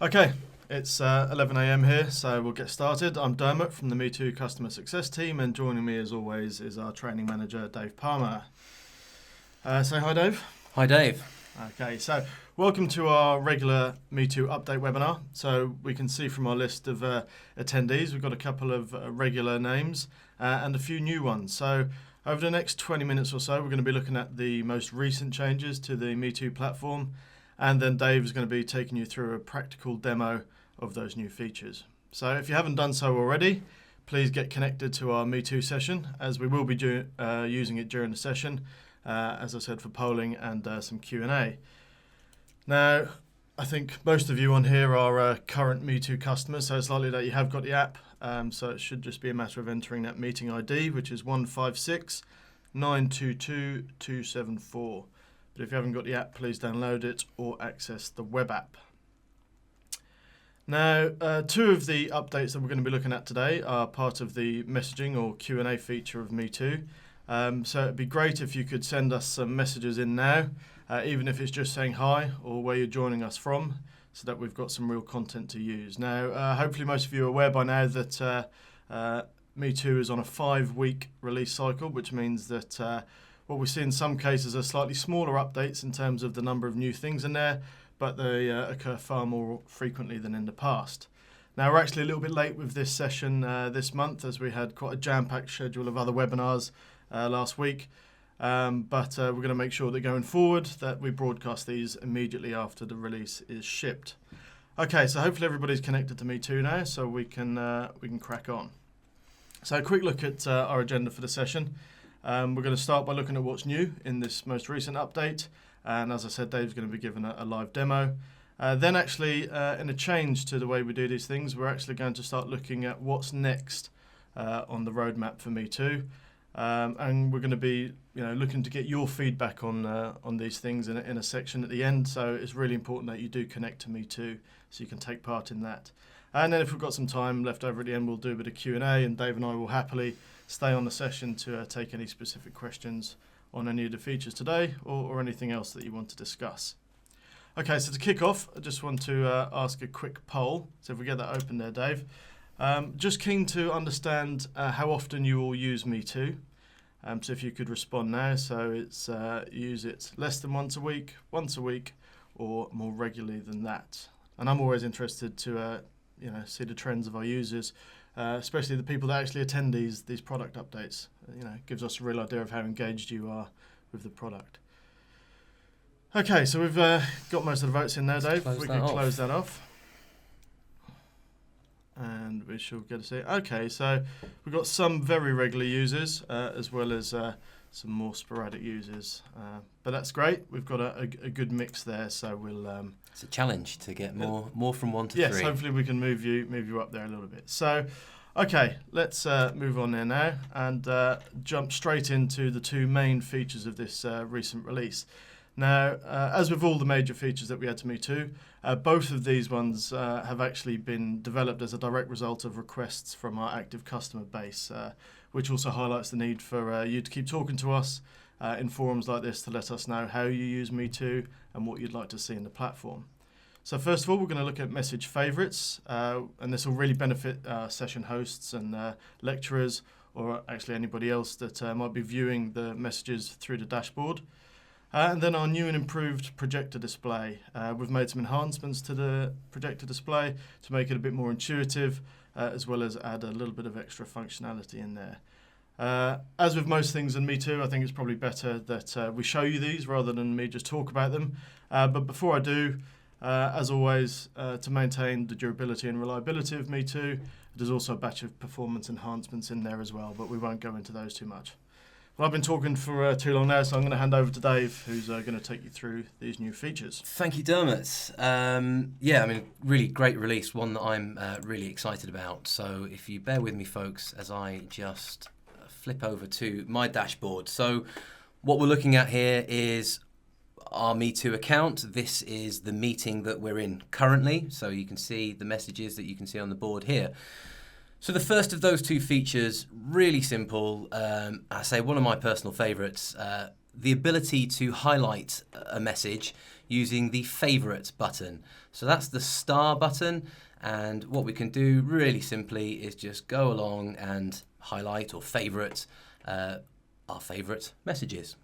Okay, it's 11 a.m. here, so we'll get started. I'm Dermott from the Meetoo Customer Success Team, and joining me as always is our training manager, Dave Palmer. Say hi, Dave. Hi, Dave. Okay, so welcome to our regular Meetoo update webinar. So we can see from our list of attendees, we've got a couple of regular names and a few new ones. So over the next 20 minutes or so, we're going to be looking at the most recent changes to the Meetoo platform. And then Dave is going to be taking you through a practical demo of those new features. So if you haven't done so already, please get connected to our Meetoo session, as we will be using it during the session, as I said, for polling and some Q&A. Now, I think most of you on here are current Meetoo customers, so it's likely that you have got the app. So it should just be a matter of entering that meeting ID, which is 156922274. But if you haven't got the app, please download it or access the web app. Now, two of the updates that we're going to be looking at today are part of the messaging or Q&A feature of Meetoo. So it'd be great if you could send us some messages in now, even if it's just saying hi or where you're joining us from, so that we've got some real content to use. Now, hopefully most of you are aware by now that Meetoo is on a 5-week release cycle, which means that what we see in some cases are slightly smaller updates in terms of the number of new things in there, but they occur far more frequently than in the past. Now, we're actually a little bit late with this session this month, as we had quite a jam-packed schedule of other webinars last week. But we're going to make sure that going forward that we broadcast these immediately after the release is shipped. Okay, so hopefully everybody's connected to Meetoo now, so we can crack on. So a quick look at our agenda for the session. We're going to start by looking at what's new in this most recent update. And as I said, Dave's going to be given a live demo. Then actually, in a change to the way we do these things, we're actually going to start looking at what's next on the roadmap for Meetoo. And we're going to be looking to get your feedback on these things in a section at the end. So it's really important that you do connect to Meetoo so you can take part in that. And then if we've got some time left over at the end, we'll do a bit of Q&A, and Dave and I will happily stay on the session to take any specific questions on any of the features today or anything else that you want to discuss. Okay, so to kick off, I just want to ask a quick poll. So if we get that open there, Dave. Just keen to understand how often you all use Meetoo. So if you could respond now, so it's use it less than once a week, or more regularly than that. And I'm always interested to see the trends of our users, especially the people that actually attend these product updates. It gives us a real idea of how engaged you are with the product. Okay, so we've got most of the votes in there, Dave. We can close that off. And we shall get to see it. Okay, so we've got some very regular users as well as some more sporadic users. But that's great. We've got a good mix there, so we'll... It's a challenge to get more from 1 to 3. Yes, hopefully we can move you up there a little bit. So, okay, let's move on there now and jump straight into the two main features of this recent release. Now, as with all the major features that we had to Meetoo, both of these ones have actually been developed as a direct result of requests from our active customer base, which also highlights the need for you to keep talking to us in forums like this to let us know how you use Meetoo and what you'd like to see in the platform. So first of all, we're going to look at message favorites, and this will really benefit session hosts and lecturers, or actually anybody else that might be viewing the messages through the dashboard. And then our new and improved projector display. We've made some enhancements to the projector display to make it a bit more intuitive, as well as add a little bit of extra functionality in there. As with most things in Meetoo, I think it's probably better that we show you these rather than me just talk about them. But before I do, as always, to maintain the durability and reliability of Meetoo, there's also a batch of performance enhancements in there as well, but we won't go into those too much. Well, I've been talking for too long now, so I'm going to hand over to Dave, who's going to take you through these new features. Thank you, Dermott. Really great release, one that I'm really excited about. So if you bear with me, folks, as I just flip over to my dashboard. So what we're looking at here is our Meetoo account. This is the meeting that we're in currently, so you can see the messages that you can see on the board here. So the first of those two features, really simple. I say one of my personal favourites. the ability to highlight a message using the favorite button. So that's the star button, and what we can do really simply is just go along and highlight or favorite our favorite messages.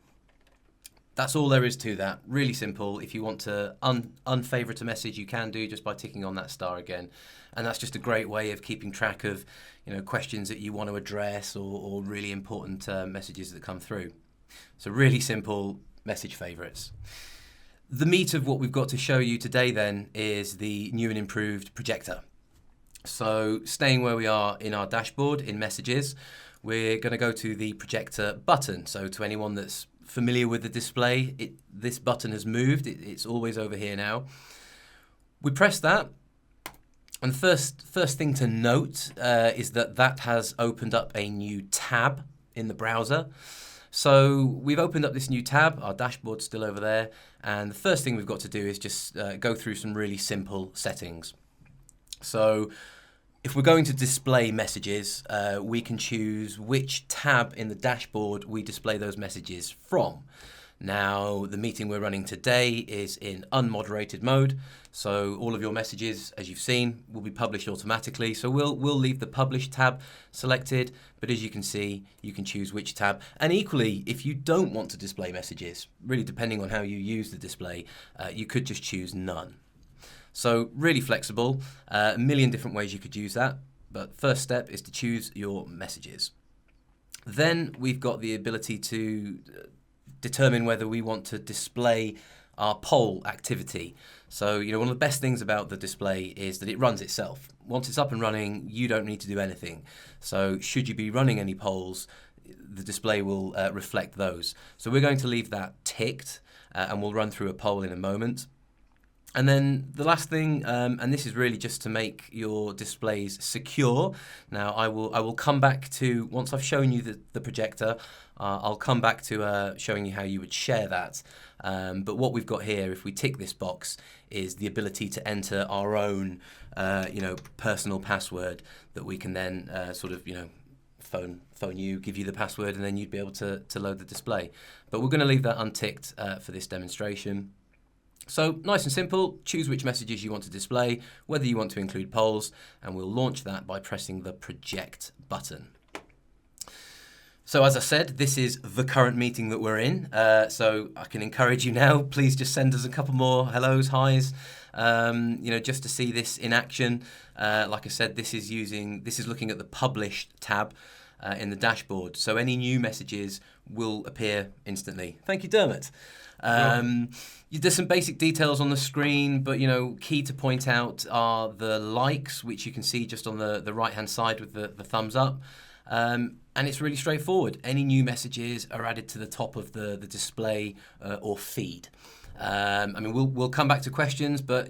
That's all there is to that. Really simple. If you want to unfavorite a message, you can do just by ticking on that star again. And that's just a great way of keeping track of, questions that you want to address or really important messages that come through. So really simple message favorites. The meat of what we've got to show you today then is the new and improved Projector. So staying where we are in our dashboard in messages, we're going to go to the Projector button. So to anyone that's familiar with the display, this button has moved. It's always over here now. We press that, and the first thing to note is that has opened up a new tab in the browser. So we've opened up this new tab, our dashboard's still over there, and the first thing we've got to do is just go through some really simple settings. So if we're going to display messages, we can choose which tab in the dashboard we display those messages from. Now, the meeting we're running today is in unmoderated mode, so all of your messages, as you've seen, will be published automatically. So we'll leave the Publish tab selected, but as you can see, you can choose which tab. And equally, if you don't want to display messages, really depending on how you use the display, you could just choose None. So really flexible, a million different ways you could use that, but first step is to choose your messages. Then we've got the ability to determine whether we want to display our poll activity. So, one of the best things about the display is that it runs itself. Once it's up and running, you don't need to do anything. So should you be running any polls, the display will reflect those. So we're going to leave that ticked, and we'll run through a poll in a moment. And then the last thing, and this is really just to make your displays secure. Now I will come back to, once I've shown you the projector, I'll come back to showing you how you would share that. But what we've got here, if we tick this box, is the ability to enter our own, personal password that we can then phone you, give you the password, and then you'd be able to load the display. But we're going to leave that unticked for this demonstration. So nice and simple, choose which messages you want to display, whether you want to include polls, and we'll launch that by pressing the Project button. So as I said, this is the current meeting that we're in, so I can encourage you now, please just send us a couple more hellos, highs, just to see this in action. Like I said, this is looking at the Published tab in the dashboard, so any new messages will appear instantly. Thank you, Dermott. There's some basic details on the screen, but key to point out are the likes, which you can see just on the right hand side with the thumbs up, and it's really straightforward. Any new messages are added to the top of the display or feed. We'll come back to questions, but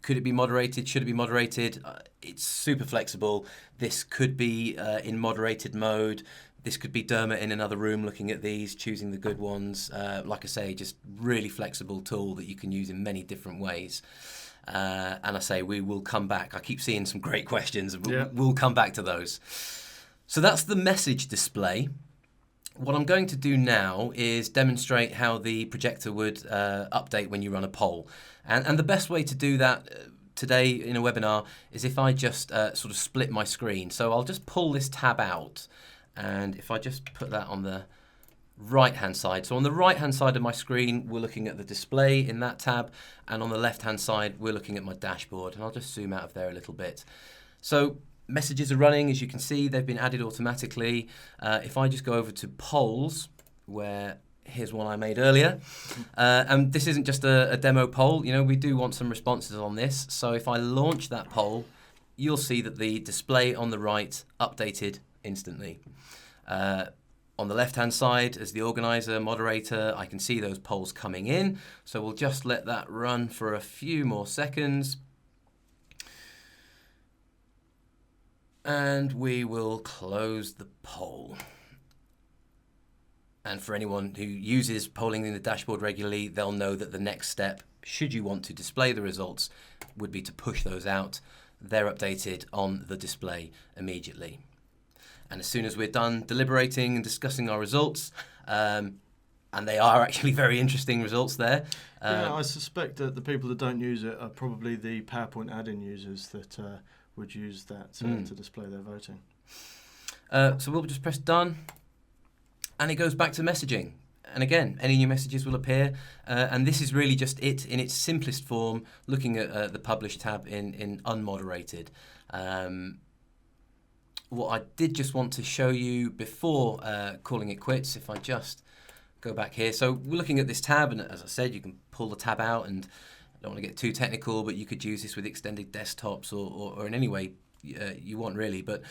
could it be moderated? Should it be moderated? It's super flexible. This could be in moderated mode. This could be Dermott in another room looking at these, choosing the good ones. Like I say, just really flexible tool that you can use in many different ways. And I say we will come back. I keep seeing some great questions. We'll come back to those. So that's the message display. What I'm going to do now is demonstrate how the projector would update when you run a poll. And the best way to do that today in a webinar is if I just sort of split my screen. So I'll just pull this tab out. And if I just put that on the right-hand side. So on the right-hand side of my screen, we're looking at the display in that tab. And on the left-hand side, we're looking at my dashboard. And I'll just zoom out of there a little bit. So messages are running. As you can see, they've been added automatically. If I just go over to polls, where here's one I made earlier. And this isn't just a demo poll. We do want some responses on this. So if I launch that poll, you'll see that the display on the right updated instantly. On the left-hand side, as the organizer, moderator, I can see those polls coming in. So we'll just let that run for a few more seconds. And we will close the poll. And for anyone who uses polling in the dashboard regularly, they'll know that the next step, should you want to display the results, would be to push those out. They're updated on the display immediately. And as soon as we're done deliberating and discussing our results, and they are actually very interesting results there. I suspect that the people that don't use it are probably the PowerPoint add-in users that would use that to display their voting. So we'll just press done, and it goes back to messaging. And again, any new messages will appear, and this is really just it in its simplest form, looking at the Publish tab in unmoderated. What I did just want to show you before calling it quits, if I just go back here. So we're looking at this tab, and as I said, you can pull the tab out, and I don't want to get too technical, but you could use this with extended desktops or in any way you want, really. But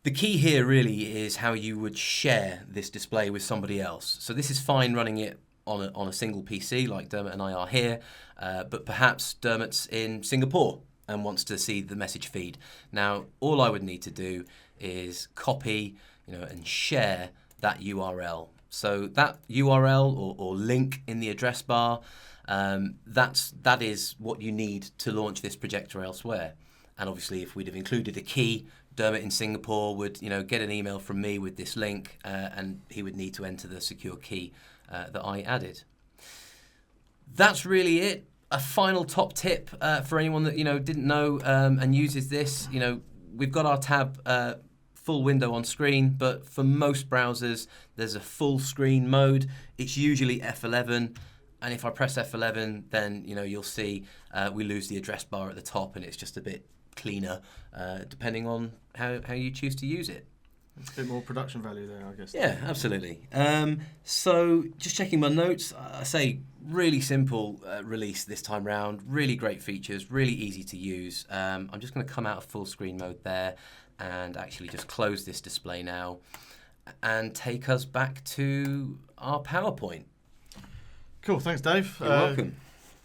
the key here really is how you would share this display with somebody else. So this is fine running it on a single PC like Dermott and I are here, but perhaps Dermott's in Singapore and wants to see the message feed. Now, all I would need to do is copy, and share that URL. So that URL or link in the address bar, that is what you need to launch this projector elsewhere. And obviously, if we'd have included a key, Dermott in Singapore would, get an email from me with this link, and he would need to enter the secure key that I added. That's really it. A final top tip for anyone that didn't know and uses this. We've got our tab full window on screen, but for most browsers, there's a full screen mode. It's usually F11. And if I press F11, then you'll see we lose the address bar at the top, and it's just a bit cleaner, depending on how you choose to use it. It's a bit more production value there, I guess. Yeah, absolutely. So just checking my notes, I say really simple release this time round, really great features, really easy to use. I'm just going to come out of full screen mode there and actually just close this display now and take us back to our PowerPoint. Cool, thanks Dave. You're welcome.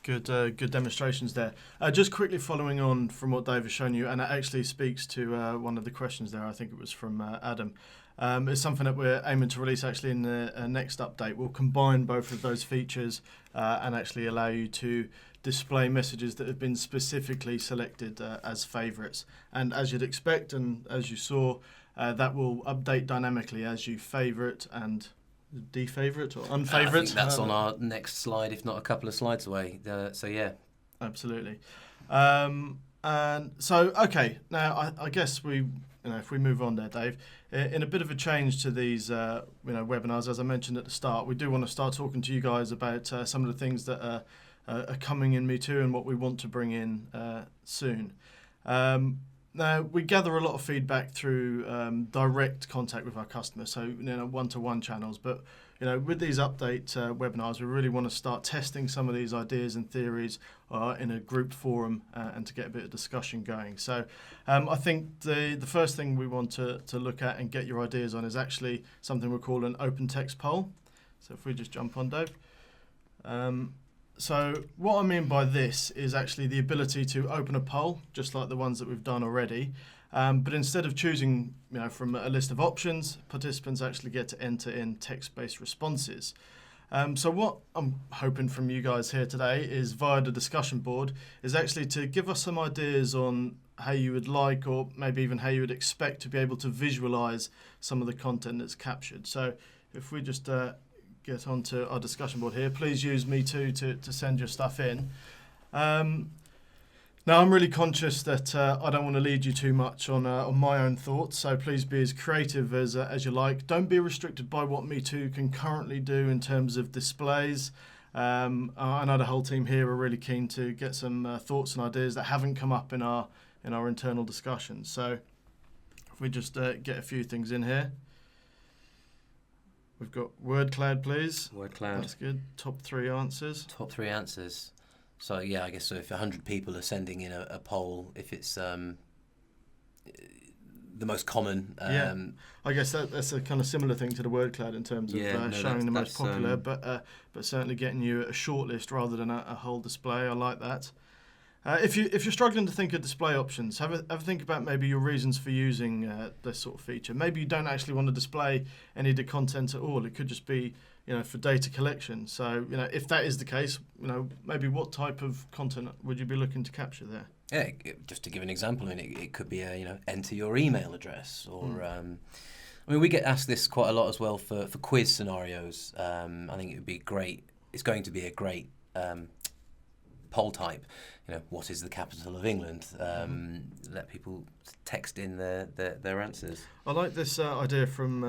Good demonstrations there. Just quickly following on from what Dave has shown you, and it actually speaks to one of the questions there. I think it was from Adam. It's something that we're aiming to release actually in the next update. We'll combine both of those features and actually allow you to display messages that have been specifically selected as favourites. And as you'd expect, and as you saw, that will update dynamically as you favourite and defavourite or unfavourite. I think that's on our next slide, if not a couple of slides away. So yeah, absolutely. And so okay, now I guess if we move on there, Dave, in a bit of a change to these webinars, as I mentioned at the start, we do want to start talking to you guys about some of the things that are coming in Meetoo and what we want to bring in soon. Now, we gather a lot of feedback through direct contact with our customers, so one-to-one channels. But with these update webinars, we really want to start testing some of these ideas and theories in a group forum and to get a bit of discussion going. So I think the first thing we want to look at and get your ideas on is actually something we call an open text poll. So if we just jump on, Dave. So what I mean by this is actually the ability to open a poll, just like the ones that we've done already. But instead of choosing from a list of options, participants actually get to enter in text-based responses. So what I'm hoping from you guys here today is via the discussion board is actually to give us some ideas on how you would like, or maybe even how you would expect to be able to visualize some of the content that's captured. So if we just get onto our discussion board here, please use Meetoo to send your stuff in. Now, I'm really conscious that I don't want to lead you too much on my own thoughts, so please be as creative as you like. Don't be restricted by what Meetoo can currently do in terms of displays. I know the whole team here are really keen to get some thoughts and ideas that haven't come up in our internal discussions. So if we just get a few things in here. We've got word cloud, please. Word cloud. That's good. Top 3 answers. Top 3 answers. So yeah, I guess so. If 100 people are sending in a poll, if it's the most common, I guess that's a kind of similar thing to the word cloud in terms of showing the most popular, but certainly getting you a shortlist rather than a whole display. I like that. If you're struggling to think of display options, have a think about maybe your reasons for using this sort of feature. Maybe you don't actually want to display any of the content at all. It could just be for data collection. So if that is the case, maybe what type of content would you be looking to capture there? Yeah, just to give an example, it could be enter your email address, or I mean, we get asked this quite a lot as well for quiz scenarios. I think it would be great. It's going to be a great poll type. What is the capital of England? Let people text in their answers. I like this idea from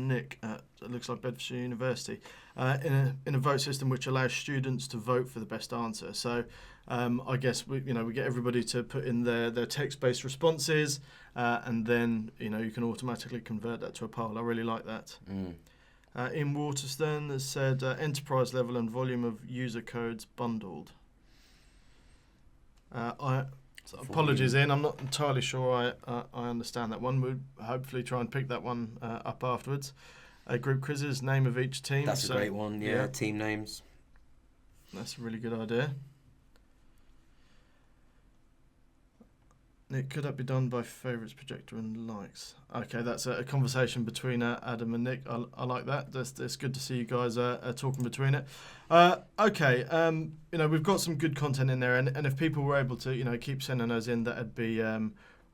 Nick at, it looks like Bedfordshire University, in a vote system which allows students to vote for the best answer. So I guess we get everybody to put in their text-based responses, and then you can automatically convert that to a poll. I really like that. Ian Waterston has said enterprise level and volume of user codes bundled. Apologies, Ian. I'm not entirely sure I understand that one. We'll hopefully try and pick that one up afterwards. Group quizzes, name of each team. That's a great one, yeah. Team names. That's a really good idea. Nick, could that be done by favourites, projector and likes? Okay, that's a conversation between Adam and Nick. I like that. It's good to see you guys talking between it. Okay, we've got some good content in there, and if people were able to, keep sending those in, that'd be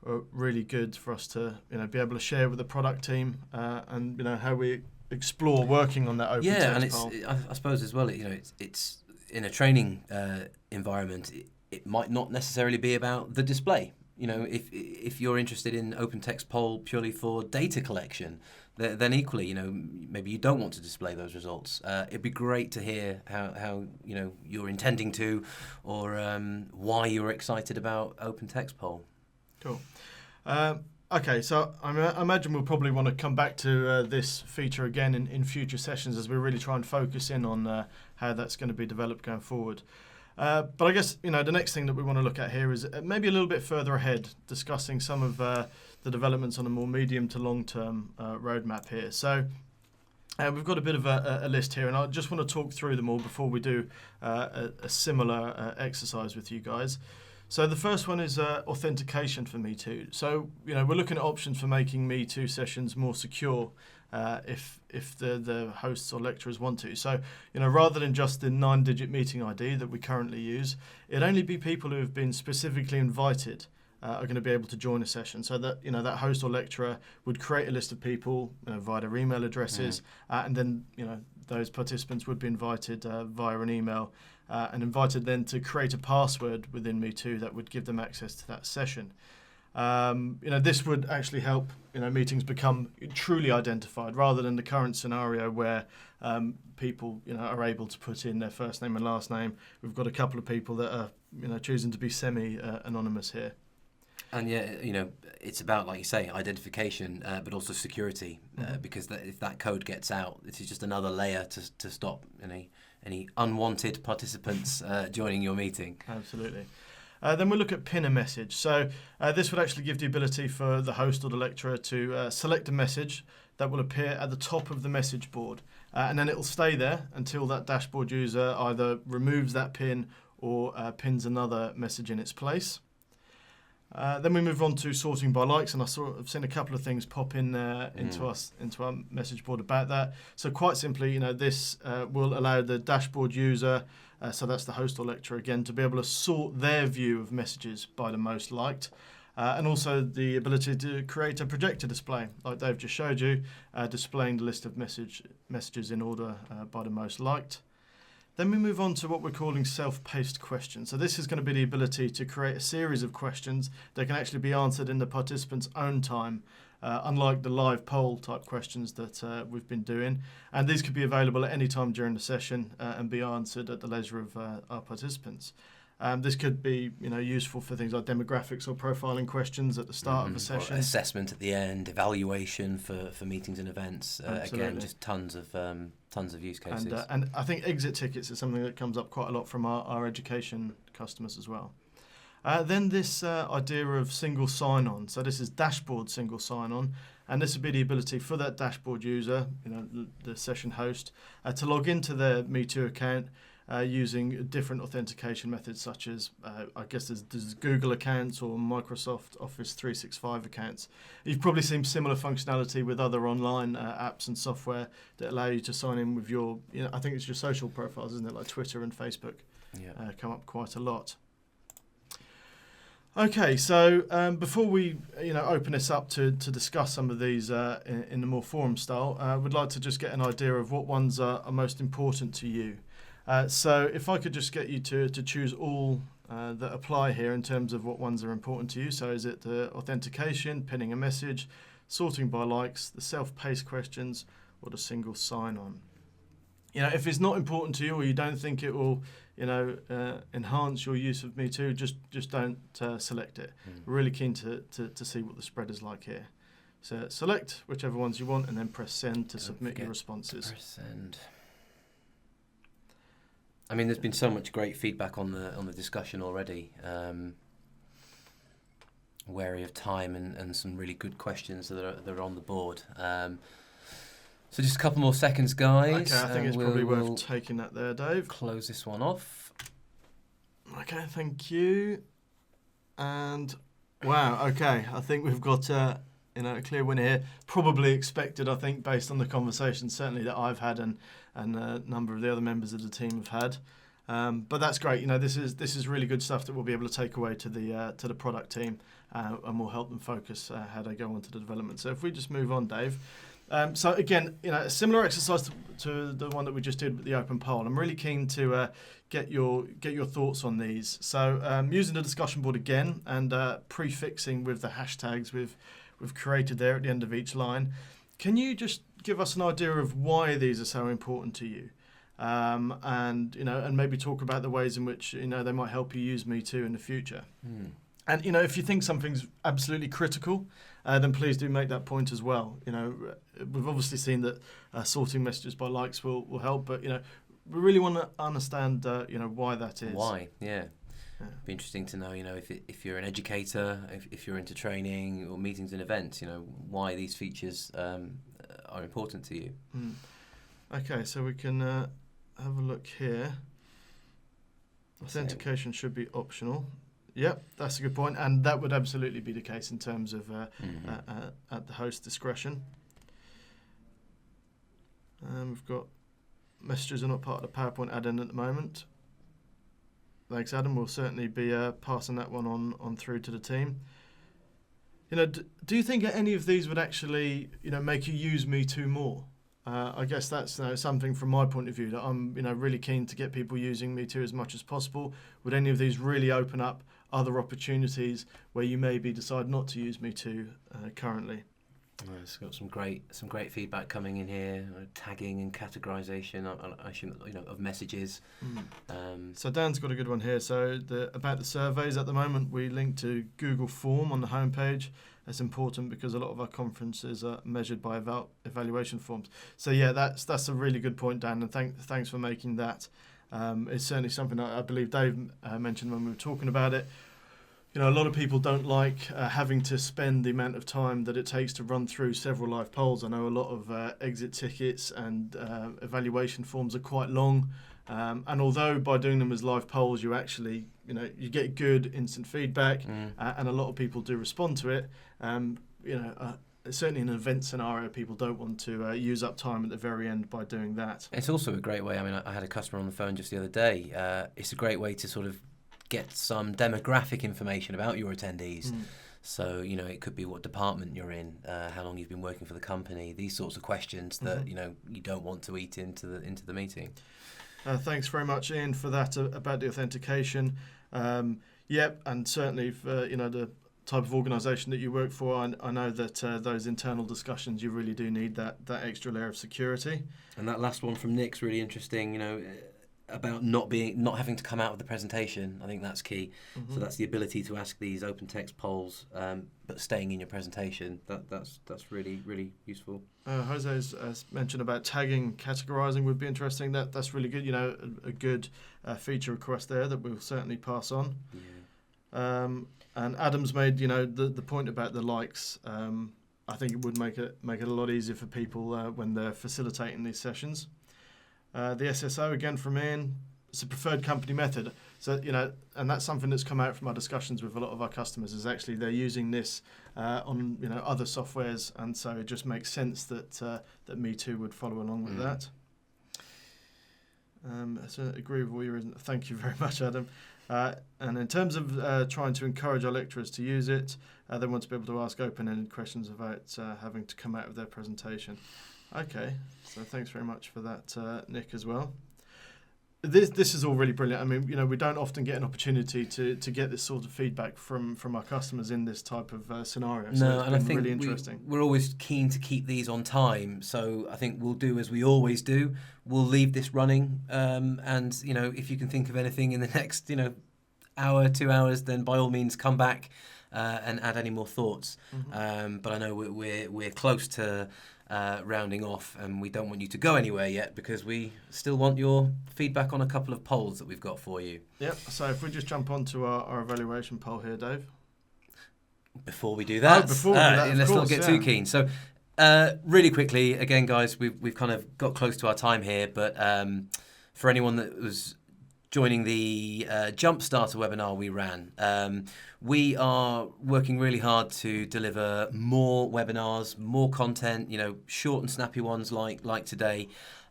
really good for us to, be able to share with the product team, and how we explore working on that open text poll. I suppose as well, it's in a training environment. It might not necessarily be about the display. If you're interested in open text poll purely for data collection, then equally, maybe you don't want to display those results. It'd be great to hear how you're intending to, or why you're excited about open text poll. Cool. Okay, so I imagine we'll probably want to come back to this feature again in future sessions as we really try and focus in on how that's going to be developed going forward. But I guess, the next thing that we want to look at here is maybe a little bit further ahead, discussing some of the developments on a more medium to long-term roadmap here. So we've got a bit of a list here, and I just want to talk through them all before we do a similar exercise with you guys. So the first one is authentication for Meetoo. So, we're looking at options for making Meetoo sessions more secure, if the hosts or lecturers want to. So, rather than just the 9-digit meeting ID that we currently use, it'd only be people who have been specifically invited are going to be able to join a session. So that, that host or lecturer would create a list of people via their email addresses, and then, those participants would be invited via an email, and invited then to create a password within Meetoo that would give them access to that session. This would actually help, meetings become truly identified rather than the current scenario where people, are able to put in their first name and last name. We've got a couple of people that are, choosing to be semi-anonymous here. And it's about, like you say, identification, but also security, because if that code gets out, it is just another layer to stop any unwanted participants joining your meeting. Absolutely. Then we'll look at pin a message. So this would actually give the ability for the host or the lecturer to select a message that will appear at the top of the message board. And then it will stay there until that dashboard user either removes that pin or pins another message in its place. Then we move on to sorting by likes, and I've seen a couple of things pop in into our message board about that. So quite simply, this will allow the dashboard user, so that's the host or lecturer again, to be able to sort their view of messages by the most liked, and also the ability to create a projector display, like Dave just showed you, displaying the list of messages in order by the most liked. Then we move on to what we're calling self-paced questions. So this is going to be the ability to create a series of questions that can actually be answered in the participant's own time, unlike the live poll type questions that we've been doing. And these could be available at any time during the session and be answered at the leisure of our participants. This could be, useful for things like demographics or profiling questions at the start of a session. Or assessment at the end, evaluation for meetings and events. Again, just tons of use cases. And I think exit tickets is something that comes up quite a lot from our education customers as well. Then this idea of single sign-on. So this is dashboard single sign-on, and this would be the ability for that dashboard user, the session host, to log into their Meetoo account using different authentication methods, such as I guess there's Google accounts or Microsoft Office 365 accounts. You've probably seen similar functionality with other online apps and software that allow you to sign in with your, I think it's your social profiles, isn't it, like Twitter and Facebook, come up quite a lot. Okay, so before we open this up to discuss some of these in the more forum style, I would like to just get an idea of what ones are most important to you. So if I could just get you to choose all that apply here in terms of what ones are important to you. So is it the authentication, pinning a message, sorting by likes, the self-paced questions, or the single sign-on? If it's not important to you or you don't think it will enhance your use of Meetoo, just don't select it. We're really keen to see what the spread is like here. So select whichever ones you want and then press send to submit your responses. Press send. I mean, there's been so much great feedback on the discussion already. Wary of time and some really good questions that are on the board. So just a couple more seconds, guys. Okay, I think it's probably worth taking that there, Dave. Close this one off. Okay, thank you. And wow, okay, I think we've got a clear winner here. Probably expected, I think, based on the conversation certainly that I've had and a number of the other members of the team have had. But that's great. This is really good stuff that we'll be able to take away to the product team, and will help them focus how they go on to the development. So if we just move on, Dave. So again, a similar exercise to the one that we just did with the open poll. I'm really keen to get your thoughts on these. So using the discussion board again and prefixing with the hashtags we've created there at the end of each line. Can you just give us an idea of why these are so important to you, and maybe talk about the ways in which they might help you use Meetoo in the future. And if you think something's absolutely critical, then please do make that point as well. We've obviously seen that sorting messages by likes will help, but we really want to understand why that is. Why? Yeah. Be interesting to know, if you're an educator, if you're into training or meetings and events, why these features are important to you. Okay, so we can have a look here. Authentication should be optional. Yep, that's a good point, and that would absolutely be the case in terms of at the host discretion. We've got messages are not part of the PowerPoint add-in at the moment. Thanks, Adam. We'll certainly be passing that one on through to the team. Do you think any of these would actually make you use Meetoo more? I guess that's something from my point of view that I'm really keen to get people using Meetoo as much as possible. Would any of these really open up other opportunities where you maybe decide not to use Meetoo currently? It's got some great feedback coming in here. Tagging and categorization, I assume, of messages. So Dan's got a good one here. So about the surveys at the moment, we link to Google Form on the homepage. That's important because a lot of our conferences are measured by evaluation forms. So yeah, that's a really good point, Dan, and thanks for making that. It's certainly something I believe Dave mentioned when we were talking about it. A lot of people don't like having to spend the amount of time that it takes to run through several live polls. I know a lot of exit tickets and evaluation forms are quite long. And although by doing them as live polls, you actually, you get good instant feedback, and a lot of people do respond to it. Certainly in an event scenario, people don't want to use up time at the very end by doing that. It's also a great way. I mean, I had a customer on the phone just the other day. It's a great way to sort of get some demographic information about your attendees. So, it could be what department you're in, how long you've been working for the company, these sorts of questions that, you don't want to eat into the meeting. Thanks very much, Ian, for that about the authentication. Yep, and certainly for, the type of organisation that you work for, I know that those internal discussions, you really do need that extra layer of security. And that last one from Nick's really interesting, about not having to come out of the presentation. I think that's key. So that's the ability to ask these open text polls, but staying in your presentation. That's really, really useful. Jose has mentioned about tagging, categorizing would be interesting. That's really good. A good feature request there that we'll certainly pass on. Yeah. And Adam's made the point about the likes. I think it would make it a lot easier for people when they're facilitating these sessions. The SSO again from Ian, it's a preferred company method. So and that's something that's come out from our discussions with a lot of our customers. Is actually they're using this on other softwares, and so it just makes sense that Meetoo would follow along with that. So I agree with all your. Thank you very much, Adam. And in terms of trying to encourage our lecturers to use it, they want to be able to ask open-ended questions without having to come out of their presentation. Okay, so thanks very much for that, Nick, as well. This is all really brilliant. I mean, we don't often get an opportunity to get this sort of feedback from our customers in this type of scenario. So it's and I been think really interesting. we're always keen to keep these on time. So I think we'll do as we always do. We'll leave this running, and if you can think of anything in the next hour, 2 hours, then by all means come back and add any more thoughts. Mm-hmm. But I know we're close to rounding off, and we don't want you to go anywhere yet because we still want your feedback on a couple of polls that we've got for you. Yep. So if we just jump onto our evaluation poll here, Dave. Before we do that, let's not get too keen. So really quickly, again, guys, we've kind of got close to our time here, but for anyone that was joining the Jumpstarter webinar we ran, we are working really hard to deliver more webinars, more content, short and snappy ones like today.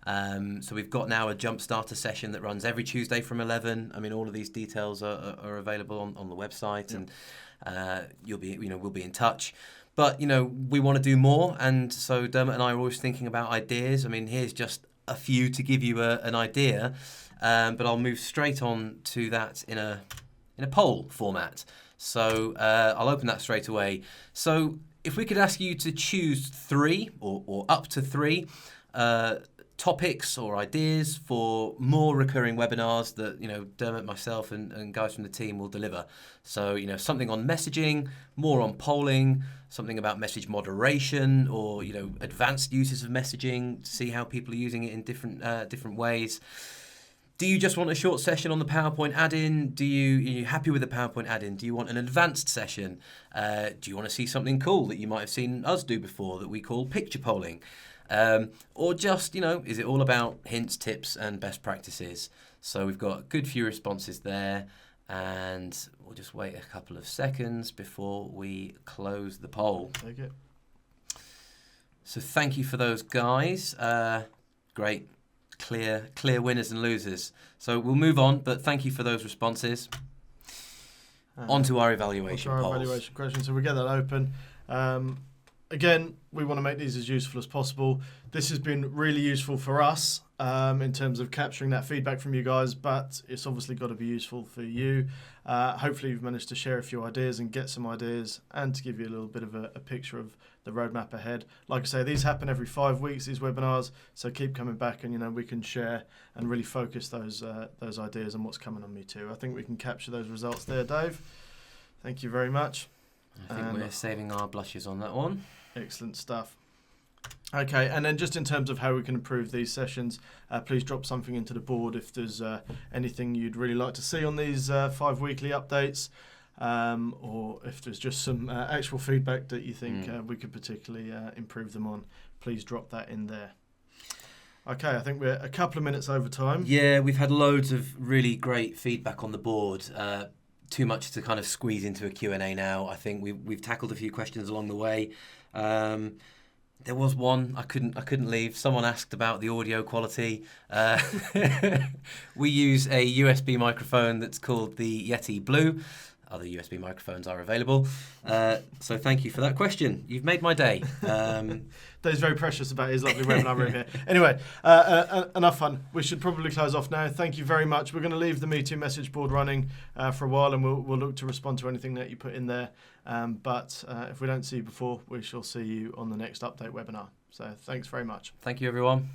So we've got now a Jumpstarter session that runs every Tuesday from 11. I mean, all of these details are available on the website, and we'll be in touch. But we want to do more, and so Dermot and I are always thinking about ideas. I mean, here's just a few to give you an idea. But I'll move straight on to that in a poll format. So I'll open that straight away. So if we could ask you to choose 3 or up to 3 topics or ideas for more recurring webinars that Dermot, myself, and guys from the team will deliver. So something on messaging, more on polling, something about message moderation, or advanced uses of messaging to see how people are using it in different ways. Do you just want a short session on the PowerPoint add-in? Are you happy with the PowerPoint add-in? Do you want an advanced session? Do you want to see something cool that you might have seen us do before that we call picture polling? Or just, is it all about hints, tips, and best practices? So we've got a good few responses there, and we'll just wait a couple of seconds before we close the poll. Take it. So thank you for those, guys. Great. Clear winners and losers. So we'll move on, but thank you for those responses. On to our evaluation polls. Evaluation question. So we get that open. Again, we want to make these as useful as possible. This has been really useful for us in terms of capturing that feedback from you guys, but it's obviously got to be useful for you. Hopefully you've managed to share a few ideas and get some ideas, and to give you a little bit of a picture of the roadmap ahead. Like I say, these happen every 5 weeks, these webinars, so keep coming back, and we can share and really focus those ideas on what's coming on Meetoo. I think we can capture those results there, Dave. Thank you very much. I think we're saving our blushes on that one. Excellent stuff. Okay, and then just in terms of how we can improve these sessions, please drop something into the board if there's anything you'd really like to see on these 5 weekly updates, or if there's just some actual feedback that you think we could particularly improve them on, please drop that in there. Okay, I think we're a couple of minutes over time. Yeah, we've had loads of really great feedback on the board. Too much to kind of squeeze into a Q&A now. I think we've tackled a few questions along the way. There was one I couldn't leave. Someone asked about the audio quality. We use a USB microphone that's called the Yeti Blue. Other USB microphones are available. So thank you for that question. You've made my day. Dave's very precious about his lovely webinar room here. Anyway, enough fun. We should probably close off now. Thank you very much. We're going to leave the Meetoo message board running for a while, and we'll look to respond to anything that you put in there. But if we don't see you before, we shall see you on the next update webinar. So thanks very much. Thank you, everyone.